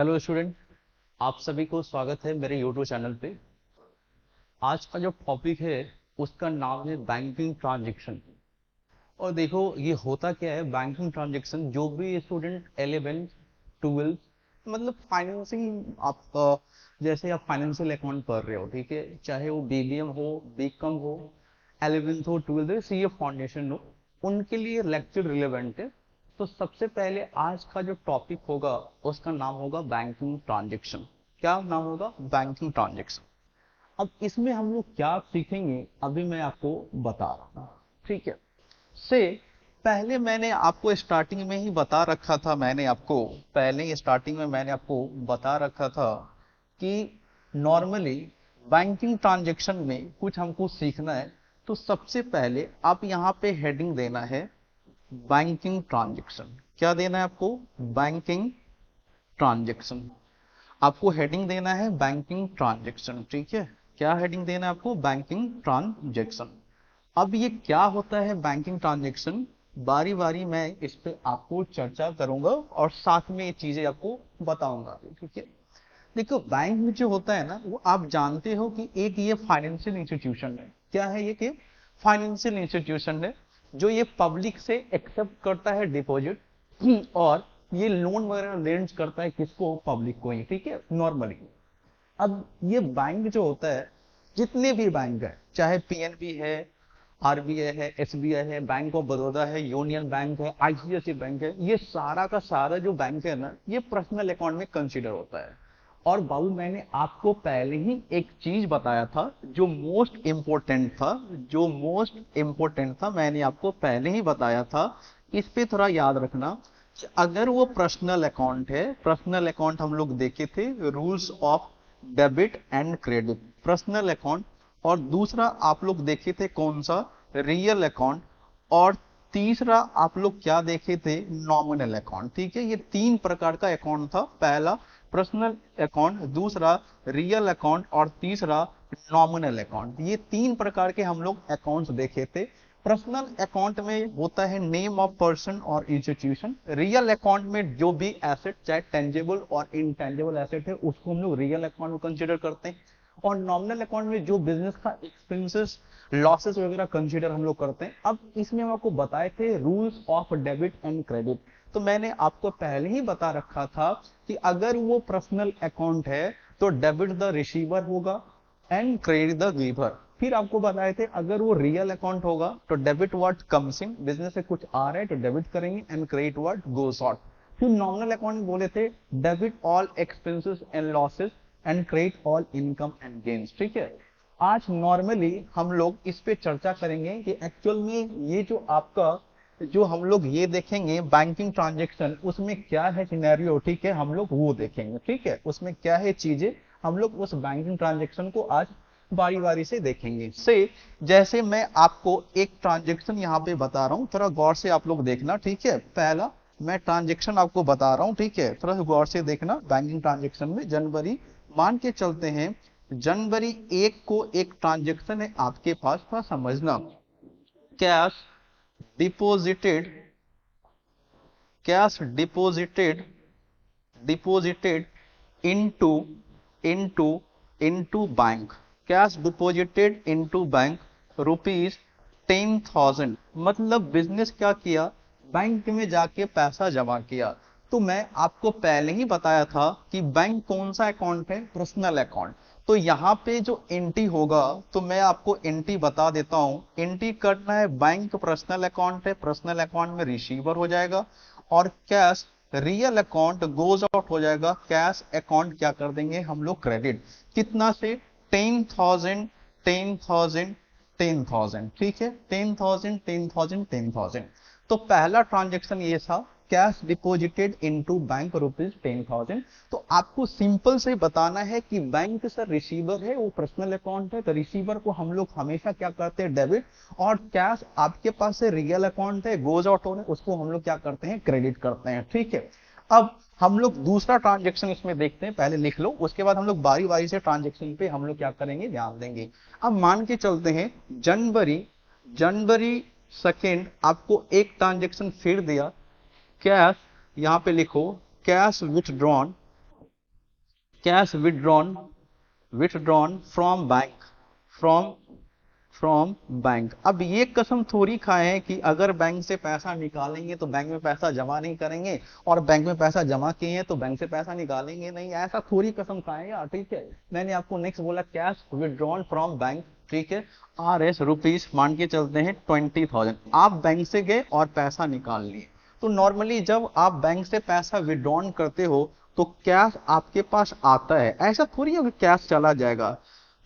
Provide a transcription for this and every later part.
Hello student, आप सभी को स्वागत है मेरे यूट्यूब चैनल पे। आज का जो टॉपिक है उसका नाम है बैंकिंग ट्रांजैक्शन। और देखो ये होता क्या है, बैंकिंग ट्रांजैक्शन जो भी स्टूडेंट 11 12 मतलब फाइनेंसिंग आप जैसे आप फाइनेंशियल अकाउंट पढ़ रहे हो, ठीक है, चाहे वो बीबीएम हो, बीकॉम हो, 11th हो, 12th हो, सीए फाउंडेशन हो, उनके लिए लेक्चर रिलेवेंट है। तो सबसे पहले आज का जो टॉपिक होगा उसका नाम होगा बैंकिंग ट्रांजैक्शन। क्या नाम होगा? Banking transaction. अब इसमें हम लोग क्या सीखेंगे अभी मैं आपको बता रहा हूँ, ठीक है। से पहले मैंने आपको स्टार्टिंग में ही बता रखा था, मैंने आपको बता रखा था कि नॉर्मली बैंकिंग ट्रांजैक्शन में कुछ हमको सीखना है। तो सबसे पहले आप यहाँ पे हेडिंग देना है बैंकिंग ट्रांजैक्शन। क्या देना है आपको? Banking transaction. आपको हेडिंग देना है बैंकिंग ट्रांजैक्शन, ठीक है। क्या हेडिंग देना है आपको? Banking transaction. अब ये क्या होता है बैंकिंग ट्रांजैक्शन, बारी बारी मैं इस पे आपको चर्चा करूंगा और साथ में ये चीजें आपको बताऊंगा, ठीक है। देखो बैंक में जो होता है ना, वो आप जानते हो कि एक ये फाइनेंशियल इंस्टीट्यूशन है। क्या है ये? कि फाइनेंशियल इंस्टीट्यूशन है जो ये पब्लिक से एक्सेप्ट करता है डिपॉजिट और ये लोन वगैरह अरेंज करता है किसको? पब्लिक को ही, ठीक है, नॉर्मली। अब ये बैंक जो होता है, जितने भी बैंक है, चाहे पीएनबी है, आरबीआई है, एसबीआई है, बैंक ऑफ बड़ौदा है, यूनियन बैंक है, आईसीआईसी बैंक है, ये सारा का सारा जो बैंक है ना, ये पर्सनल अकाउंट में कंसीडर होता है। और बाबू मैंने आपको पहले ही एक चीज बताया था जो मोस्ट इंपोर्टेंट था, मैंने आपको पहले ही बताया था। इस पे थोड़ा याद रखना। अगर वो पर्सनल अकाउंट है, पर्सनल अकाउंट हम लोग देखे थे, rules of debit and credit, personal account. और दूसरा आप लोग देखे थे कौन सा? Real account. और तीसरा आप लोग क्या देखे थे? नॉमिनल अकाउंट, ठीक है। ये तीन प्रकार का अकाउंट था, पहला पर्सनल अकाउंट, दूसरा रियल अकाउंट और तीसरा नॉमिनल अकाउंट। ये तीन प्रकार के हम लोग अकाउंट्स देखे थे। पर्सनल अकाउंट में होता है नेम ऑफ पर्सन और इंस्टीट्यूशन। रियल अकाउंट में जो भी एसेट, चाहे टेंजेबल और इनटेंजेबल एसेट है, उसको हम लोग रियल अकाउंट में कंसीडर करते हैं। और नॉमिनल अकाउंट में जो बिजनेस का एक्सपेंसेस, लॉसेस वगैरह कंसीडर हम लोग करते हैं। अब इसमें हम आपको बताए थे rules of debit and credit. तो मैंने आपको पहले ही बता रखा था कि अगर वो पर्सनल अकाउंट है तो डेबिट द रिसीवर होगा एंड क्रेडिट द गिवर। फिर आपको बताए थे अगर वो रियल अकाउंट होगा तो debit what comes in, business से कुछ आ रहा है तो डेबिट करेंगे, and credit what goes out. फिर नॉमिनल अकाउंट में बोले थे debit all expenses and losses and credit all income and gains, ठीक है। आज नॉर्मली हम लोग इस पे चर्चा करेंगे कि एक्चुअल में ये जो आपका जो हम लोग ये देखेंगे बैंकिंग ट्रांजैक्शन, उसमें क्या है सिनेरियो, ठीक है, हम लोग वो देखेंगे, ठीक है। उसमें क्या है चीजें, हम लोग उस बैंकिंग ट्रांजैक्शन को आज बारी बारी से देखेंगे। से जैसे मैं आपको एक ट्रांजैक्शन यहाँ पे बता रहा हूँ, थोड़ा गौर से आप लोग देखना, ठीक है। पहला मैं ट्रांजैक्शन आपको बता रहा हूँ, ठीक है, थोड़ा गौर से देखना। बैंकिंग ट्रांजैक्शन में जनवरी मान के चलते हैं, जनवरी 1 को एक ट्रांजैक्शन है आपके पास, थोड़ा समझना। Cash deposited, cash deposited into into into bank, cash deposited into bank rupees 10,000। मतलब बिजनेस क्या किया? बैंक में जाके पैसा जमा किया। तो मैं आपको पहले ही बताया था कि बैंक कौन सा अकाउंट है? Personal account. तो यहाँ पे जो एंट्री होगा, तो मैं आपको एंट्री बता देता हूँ। एंट्री करना है बैंक पर्सनल अकाउंट है, पर्सनल अकाउंट में रिसीवर हो जाएगा। और cash real account goes out हो जाएगा, कैश अकाउंट क्या कर देंगे हम लोग? क्रेडिट। कितना से? 10,000 10,000 10,000, ठीक है, 10,000 10,000 10,000। तो पहला ट्रांजेक्शन ये था, cash deposited into bank rupees 10,000। तो आपको सिंपल से बताना है कि बैंक सर रिसीवर है, वो पर्सनल अकाउंट है, तो रिसीवर को हम लोग हमेशा क्या करते हैं? डेबिट। और कैश आपके पास से रियल अकाउंट है, गोज आउट हो रहा है, उसको हम लोग क्या करते हैं? क्रेडिट करते हैं, ठीक है। अब हम लोग दूसरा ट्रांजेक्शन इसमें देखते हैं, पहले लिख लो, उसके बाद हम लोग बारी बारी से ट्रांजेक्शन पे हम लोग क्या करेंगे? ध्यान देंगे। अब मान के चलते हैं जनवरी जनवरी सेकेंड आपको एक ट्रांजेक्शन फिर दिया, कैश, यहां पे लिखो cash withdrawn, cash withdrawn from bank, from bank. अब ये कसम थोड़ी खाए हैं कि अगर बैंक से पैसा निकालेंगे तो बैंक में पैसा जमा नहीं करेंगे, और बैंक में पैसा जमा किए हैं तो बैंक से पैसा निकालेंगे नहीं, ऐसा थोड़ी कसम खाए यार, ठीक है। मैंने आपको नेक्स्ट बोला कैश विथड्रॉन फ्रॉम बैंक, ठीक है, RS रुपीज मान के चलते हैं 20,000, आप बैंक से गए और पैसा निकाल लिए। तो नॉर्मली जब आप बैंक से पैसा विड्रॉन करते हो तो कैश आपके पास आता है, ऐसा थोड़ी है कि कैश चला जाएगा,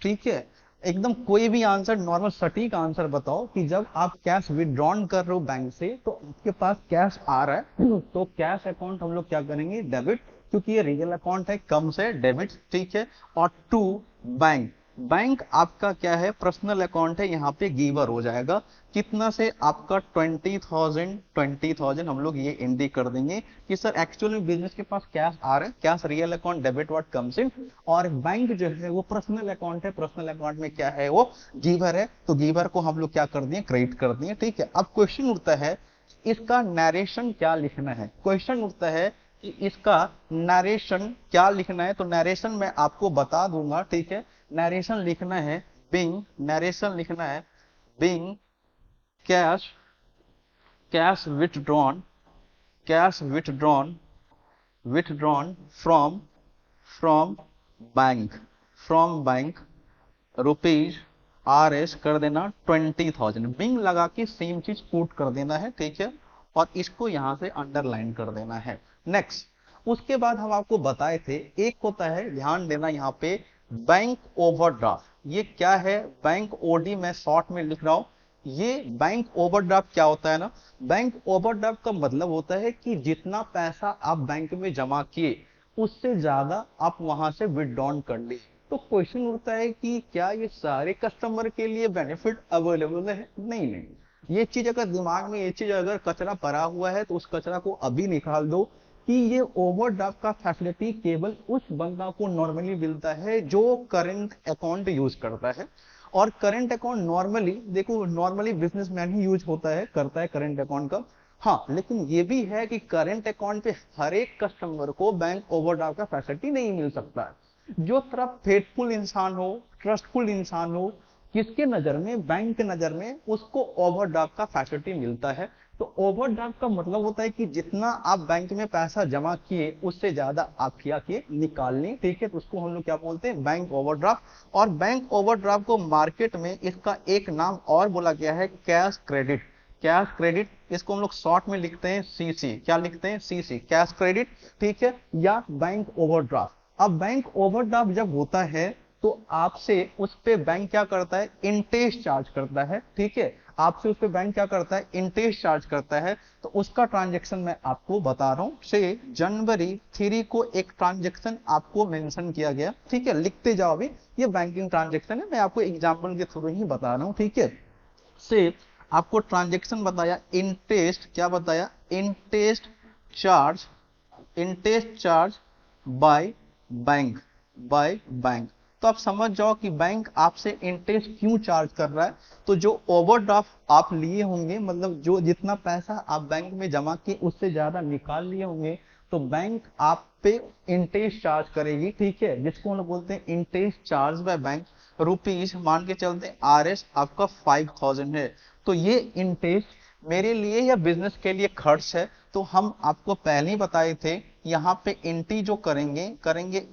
ठीक है। एकदम कोई भी आंसर, नॉर्मल सटीक आंसर बताओ कि जब आप कैश विड्रॉन कर रहे हो बैंक से तो आपके पास कैश आ रहा है, तो कैश अकाउंट हम लोग क्या करेंगे, डेबिट, क्योंकि ये रियल अकाउंट है, कम से डेबिट, ठीक है। और टू बैंक, बैंक आपका क्या है, पर्सनल अकाउंट है, यहाँ पे गिवर हो जाएगा कितना से, आपका 20,000 हम लोग ये एंट्री कर देंगे कि सर एक्चुअल में बिजनेस के पास कैश आ रहा है, cash real account debit what comes in, और बैंक जो है वो पर्सनल अकाउंट है, पर्सनल अकाउंट में क्या है वो गिवर है, तो गिवर को हम लोग क्या कर दिए, क्रेडिट कर दिए, ठीक है। अब क्वेश्चन उठता है इसका नरेशन क्या लिखना है, क्वेश्चन उठता है कि इसका नरेशन क्या लिखना है, तो नरेशन मैं आपको बता दूंगा, ठीक है। नरेशन लिखना है नरेशन लिखना है being cash withdrawn from bank rupees RS कर देना 20,000, बिंग लगा के सेम चीज पुट कर देना है, ठीक है, और इसको यहां से अंडरलाइन कर देना है। नेक्स्ट, उसके बाद हम आपको बताए थे एक होता है, ध्यान देना यहाँ पे, बैंक ओवरड्राफ्ट। ये क्या है, बैंक OD मैं शॉर्ट में लिख रहा हूं। ये बैंक ओवरड्राफ्ट क्या होता है ना, बैंक ओवरड्राफ्ट का मतलब होता है कि जितना पैसा आप बैंक में जमा किए उससे ज्यादा आप वहां से विथड्रॉन कर लिए। तो क्वेश्चन उठता है कि क्या ये सारे कस्टमर के लिए बेनिफिट अवेलेबल है, नहीं। ये चीज अगर दिमाग में, ये चीज अगर कचरा पड़ा हुआ है तो उस कचरा को अभी निकाल दो कि ये ओवरड्राफ्ट का फैसिलिटी केवल उस बंदा को नॉर्मली मिलता है जो करंट अकाउंट यूज करता है। और करंट अकाउंट नॉर्मली देखो, नॉर्मली बिजनेसमैन ही यूज होता है, करता है करंट अकाउंट का। हाँ, लेकिन ये भी है कि करंट अकाउंट पे हर एक कस्टमर को बैंक ओवरड्राफ्ट का फैसिलिटी नहीं मिल सकता है। जो तरफ फेथफुल इंसान हो, ट्रस्टफुल इंसान हो, किसके नजर में, बैंक के नजर में उसको ओवरड्राफ्ट का फैसिलिटी मिलता है। तो ओवरड्राफ्ट का मतलब होता है कि जितना आप बैंक में पैसा जमा किए उससे ज्यादा आप क्या किए, निकाल लें, ठीक है। तो उसको हम लोग क्या बोलते हैं, बैंक ओवरड्राफ्ट। और बैंक ओवरड्राफ्ट को मार्केट में इसका एक नाम और बोला गया है, कैश क्रेडिट। इसको हम लोग शॉर्ट में लिखते हैं CC, क्या लिखते हैं, CC, कैश क्रेडिट, ठीक है, या बैंक ओवरड्राफ्ट। अब बैंक ओवरड्राफ्ट जब होता है तो आपसे उस पे बैंक क्या करता है, इंटरेस्ट चार्ज करता है, ठीक है। आपसे उस पे बैंक क्या करता है, इंटरेस्ट चार्ज करता है। तो उसका ट्रांजेक्शन मैं आपको बता रहा हूं, से जनवरी 3 को एक ट्रांजेक्शन आपको मेंशन किया गया, ठीक है, लिखते जाओ अभी, ये बैंकिंग ट्रांजेक्शन है, मैं आपको एग्जांपल के थ्रू ही बता रहा हूं, ठीक है। से आपको ट्रांजेक्शन बताया, इंटरेस्ट क्या बताया, इंटरेस्ट चार्ज बाय बैंक। तो आप समझ जाओ कि बैंक आपसे इंटरेस्ट क्यों चार्ज कर रहा है। तो जो ओवरड्राफ्ट आप लिए होंगे, मतलब जो जितना पैसा आप बैंक में जमा किए उससे ज्यादा निकाल लिए होंगे, तो बैंक आप पे इंटरेस्ट चार्ज करेगी, ठीक है, जिसको हम लोग बोलते हैं interest charge by bank. Rupees मान के चलते हैं RS आपका 5,000 है, तो ये इंटरेस्ट मेरे लिए या बिजनेस के लिए खर्च है। तो हम आपको पहले ही बताए थे, यहाँ पे एंट्री जो करेंगे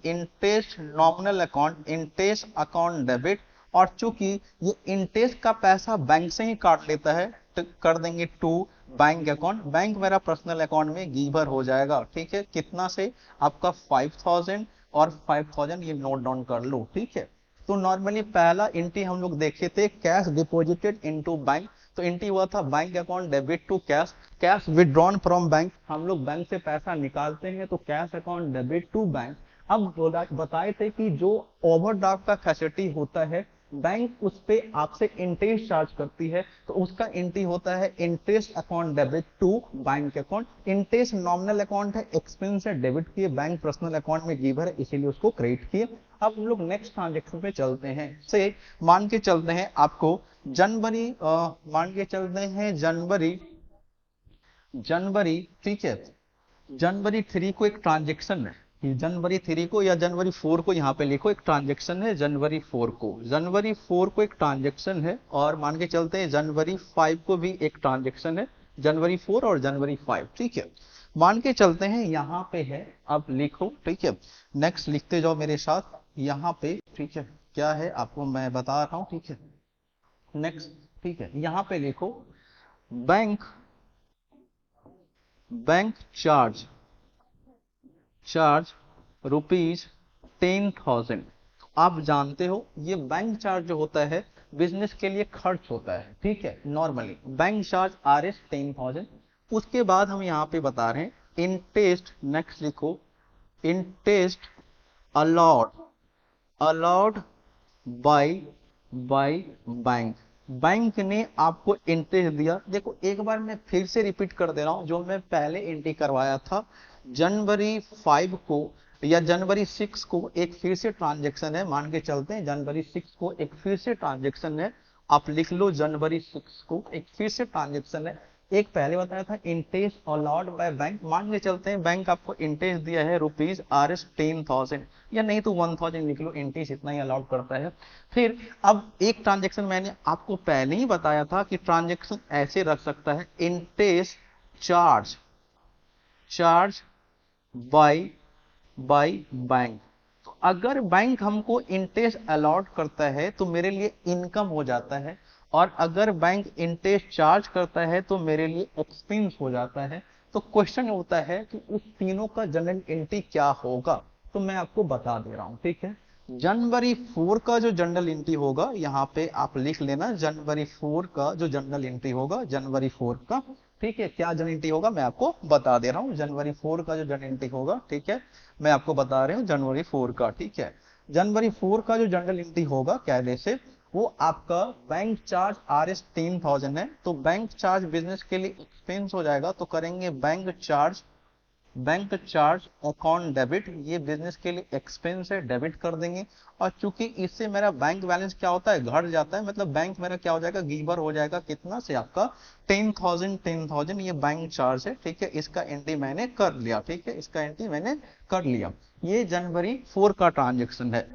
interest nominal account, interest account debit. और चूंकि ये इंटरेस्ट का पैसा बैंक से ही काट लेता है तो कर देंगे टू बैंक अकाउंट। बैंक मेरा पर्सनल अकाउंट में गिवर हो जाएगा, ठीक है, कितना से, आपका 5,000 और 5,000 ये नोट डाउन कर लो, ठीक है। तो नॉर्मली पहला एंट्री हम लोग देखे थे, कैश डिपॉजिटेड इनटू बैंक। तो एंट्री हुआ था bank account debit to cash withdrawn from bank, हम लोग बैंक से पैसा निकालते हैं तो cash account debit to bank. अब बताए थे कि जो ओवरड्राफ्ट का फैसिलिटी होता है, बैंक उस पे आपसे इंटरेस्ट चार्ज करती है, तो उसका एंट्री होता है interest account debit to bank account. Interest nominal account है, एक्सपेंस है, डेबिट किए, बैंक पर्सनल अकाउंट में गिवर है, इसीलिए उसको क्रेडिट किए। अब हम लोग नेक्स्ट ट्रांजेक्शन पे चलते हैं। से मान के चलते हैं आपको जनवरी, मान के चलते हैं जनवरी, ठीक है, जनवरी 3 को एक ट्रांजेक्शन है, जनवरी 3 को या जनवरी 4 को यहाँ पे लिखो, एक ट्रांजेक्शन है जनवरी 4 को, जनवरी 4 को एक ट्रांजेक्शन है, और मान के चलते हैं जनवरी 5 को भी एक ट्रांजेक्शन है, जनवरी 4 और जनवरी 5, ठीक है, मान के चलते हैं यहाँ पे है। अब लिखो, ठीक है, नेक्स्ट लिखते जाओ मेरे साथ यहाँ पे, ठीक है, क्या है आपको मैं बता रहा हूँ, ठीक है, नेक्स्ट, ठीक है, यहाँ पे लिखो bank, bank charge, charge rupees 10,000। आप जानते हो ये बैंक चार्ज जो होता है बिजनेस के लिए खर्च होता है, ठीक है, नॉर्मली बैंक चार्ज RS 10,000। उसके बाद हम यहाँ पे बता रहे हैं इंटरेस्ट, नेक्स्ट लिखो interest allowed, allowed by, by bank, bank ने आपको इंटरेस्ट दिया। देखो एक बार मैं फिर से रिपीट कर दे रहा हूं, जो मैं पहले एंट्री करवाया था जनवरी 5 को या जनवरी 6 को एक फिर से ट्रांजेक्शन है, मान के चलते हैं जनवरी 6 को एक फिर से ट्रांजेक्शन है, आप लिख लो जनवरी 6 को एक फिर से ट्रांजेक्शन है। एक पहले बताया था इंटरेस्ट अलाउड बाय बैंक, मान के चलते हैं बैंक आपको इंटरेस्ट दिया है रुपीज RS 10,000 या नहीं तो 1,000 लिख लो, इंटरेस्ट इतना ही अलाउड करता है। फिर अब एक ट्रांजेक्शन मैंने आपको पहले ही बताया था कि ट्रांजेक्शन ऐसे रख सकता है interest charge, charge by, by bank. तो अगर बैंक हमको इंटरेस्ट अलॉट करता है तो मेरे लिए इनकम हो जाता है, और अगर बैंक इंटरेस्ट चार्ज करता है तो मेरे लिए एक्सपेंस हो जाता है। तो क्वेश्चन होता है कि इस तीनों का जनरल एंट्री क्या होगा, तो मैं आपको बता दे रहा हूं, ठीक है। जनवरी 4 का जो जनरल एंट्री होगा यहाँ पे आप लिख लेना, जनवरी 4 का जो जनरल एंट्री होगा, जनवरी 4 का, ठीक है, क्या जनरल एंट्री होगा मैं आपको बता दे रहा हूँ, जनवरी 4 का जो जनरल एंट्री होगा, ठीक है, मैं आपको बता रहा हूँ जनवरी 4 का, ठीक है। जनवरी 4 का जो जनरल एंट्री होगा कहने से वो आपका बैंक चार्ज RS 10,000 है, तो बैंक चार्ज बिजनेस के लिए एक्सपेंस हो जाएगा, तो करेंगे bank charge, bank charge account debit, ये बिजनेस के लिए एक्सपेंस है, डेबिट कर देंगे। और चूंकि इससे मेरा बैंक बैलेंस क्या होता है घट जाता है, मतलब बैंक मेरा क्या हो जाएगा गिवर हो जाएगा, कितना से आपका 10,000, 10,000 ये बैंक चार्ज है, ठीक है, इसका एंट्री मैंने कर लिया, ठीक है, इसका एंट्री मैंने कर लिया। ये जनवरी 4 का ट्रांजेक्शन है।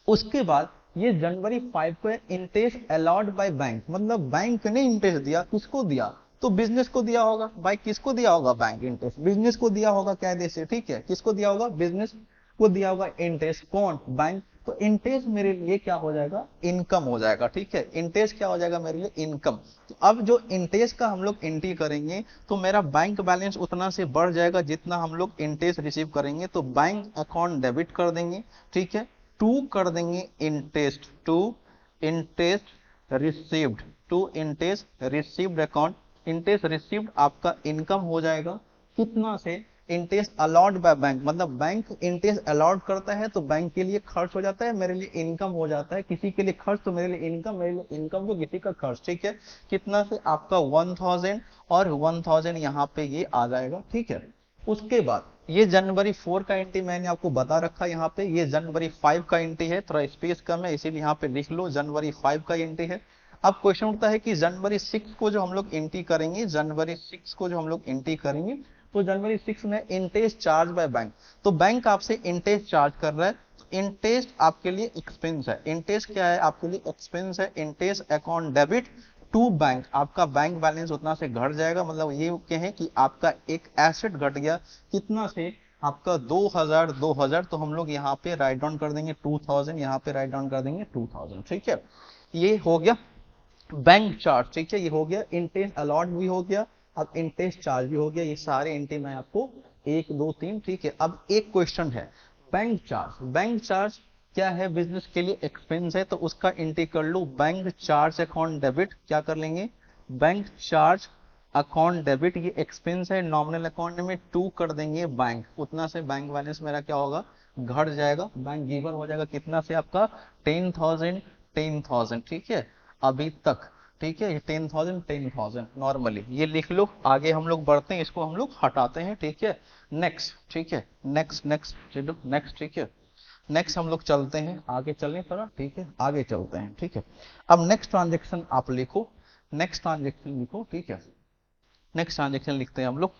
उसके बाद ये जनवरी 5 को इंटरेस्ट अलाउड बाय बैंक, मतलब बैंक ने इंटरेस्ट दिया, किसको दिया, तो बिजनेस को दिया होगा। भाई किसको दिया होगा बैंक इंटरेस्ट, बिजनेस को दिया होगा कायदे से, ठीक है, किसको दिया होगा, बिजनेस को दिया होगा इंटरेस्ट, कौन, बैंक। तो इंटरेस्ट मेरे लिए क्या हो जाएगा, इनकम हो जाएगा, ठीक है, इंटरेस्ट क्या हो जाएगा मेरे लिए, इनकम। तो अब जो इंटरेस्ट का हम लोग एंट्री करेंगे तो मेरा बैंक बैलेंस उतना से बढ़ जाएगा जितना हम लोग इंटरेस्ट रिसीव करेंगे, तो बैंक अकाउंट डेबिट कर देंगे, ठीक है, टू कर देंगे interest, to interest received, to interest received account, interest received आपका इनकम हो जाएगा, कितना से, इंटरेस्ट अलाउड बाय बैंक, मतलब बैंक इंटरेस्ट अलाउड करता है तो बैंक के लिए खर्च हो जाता है, मेरे लिए इनकम हो जाता है, किसी के लिए खर्च तो मेरे लिए इनकम, मेरे लिए इनकम तो किसी का खर्च, ठीक है, कितना से आपका 1,000 और 1,000 यहाँ पे ये आ जाएगा, ठीक है। उसके बाद ये जनवरी 4 का एंट्री मैंने आपको बता रखा यहाँ पे, ये जनवरी 5 का एंट्री है, थोड़ा स्पेस कम है इसीलिए यहाँ पे लिख लो जनवरी 5 का एंट्री है। अब क्वेश्चन उठता है कि जनवरी 6 को जो हम लोग एंट्री करेंगे, जनवरी 6 को जो हम लोग एंट्री करेंगे, तो जनवरी 6 में इंटरेस्ट चार्ज बाय बैंक, तो बैंक आपसे इंटरेस्ट चार्ज कर रहा है, इंटरेस्ट आपके लिए एक्सपेंस है, इंटरेस्ट क्या है आपके लिए एक्सपेंस है, interest account debit to bank, आपका बैंक बैलेंस उतना से घट जाएगा, मतलब ये कहें कि आपका एक एसेट घट गया, कितना से आपका 2,000, 2,000, तो हम लोग यहाँ पे राइट डाउन कर देंगे 2,000, यहाँ पे राइट डाउन कर देंगे 2,000, ठीक है। ये हो गया बैंक चार्ज, ठीक है, ये हो गया इंटरेस्ट अलॉट भी हो गया, अब इंटरेस्ट चार्ज भी हो गया, ये सारे एंट्री मैं आपको 1 2 3, ठीक है। अब एक क्वेश्चन है बैंक चार्ज, बैंक चार्ज क्या है, बिजनेस के लिए एक्सपेंस है, तो उसका एंट्री कर लो बैंक चार्ज अकाउंट डेबिट, क्या कर लेंगे, बैंक चार्ज अकाउंट डेबिट, ये एक्सपेंस है, नॉमिनल अकाउंट में 2 कर देंगे बैंक, उतना से बैंक बैलेंस मेरा क्या होगा, घट जाएगा, बैंक गिवर हो जाएगा, कितना से आपका 10,000, 10,000, ठीक है, अभी तक, ठीक है, 10,000, 10,000 नॉर्मली ये लिख लो। आगे हम लोग बढ़ते हैं, इसको हम लोग हटाते हैं, ठीक है, नेक्स्ट, ठीक है, नेक्स्ट, नेक्स्ट चलो नेक्स्ट, ठीक है, नेक्स्ट हम लोग चलते हैं, आगे चलें थोड़ा, ठीक है, आगे चलते हैं, ठीक है। अब नेक्स्ट ट्रांजेक्शन आप लिखो, नेक्स्ट ट्रांजेक्शन लिखो, ठीक है, नेक्स्ट ट्रांजेक्शन लिखते हैं हम लोग।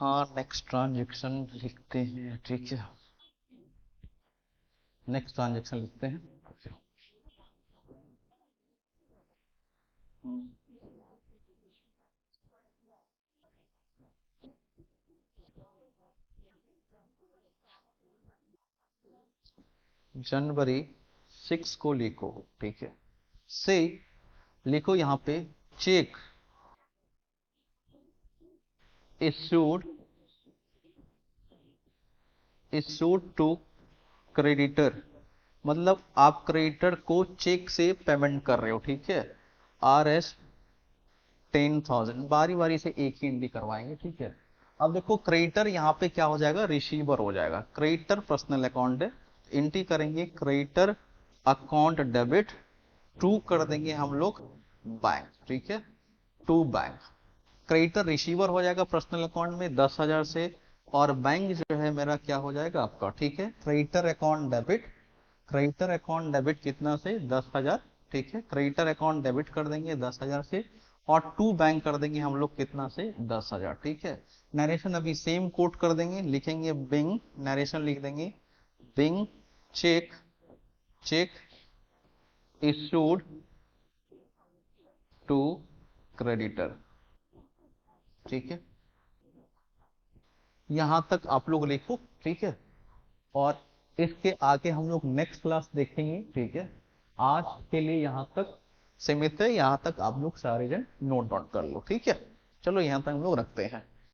हाँ नेक्स्ट ट्रांजेक्शन लिखते हैं, ठीक है, नेक्स्ट ट्रांजेक्शन लिखते हैं। जनवरी 6 को लिखो, ठीक है, से लिखो यहाँ पे cheque issued issued to creditor, मतलब आप क्रेडिटर को चेक से पेमेंट कर रहे हो, ठीक है। RS 10,000, बारी बारी से एक ही एंट्री करवाएंगे, ठीक है। अब देखो क्रेडिटर यहाँ पे क्या हो जाएगा, रिसीवर हो जाएगा। क्रेडिटर पर्सनल अकाउंट है, एंट्री करेंगे क्रेडिटर अकाउंट डेबिट टू कर देंगे हम लोग बैंक, ठीक है, टू बैंक। क्रेडिटर रिसीवर हो जाएगा पर्सनल अकाउंट में 10,000 से, और बैंक जो है मेरा क्या हो जाएगा आपका, ठीक है, creditor account debit, creditor account debit कितना से 10,000, ठीक है, क्रेडिटर अकाउंट डेबिट कर देंगे 10,000 से, और टू बैंक कर देंगे हम लोग कितना से 10,000, ठीक है। नरेशन अभी सेम कोट कर देंगे, लिखेंगे बिंग, नरेशन लिख देंगे being cheque cheque issued to creditor, ठीक है। यहां तक आप लोग लिखो, ठीक है, और इसके आगे हम लोग नेक्स्ट क्लास देखेंगे, ठीक है। आज के लिए यहाँ तक सीमित है, यहाँ तक आप लोग सारे जन नोट डाउन कर लो, ठीक है। चलो यहाँ तक हम लोग रखते हैं।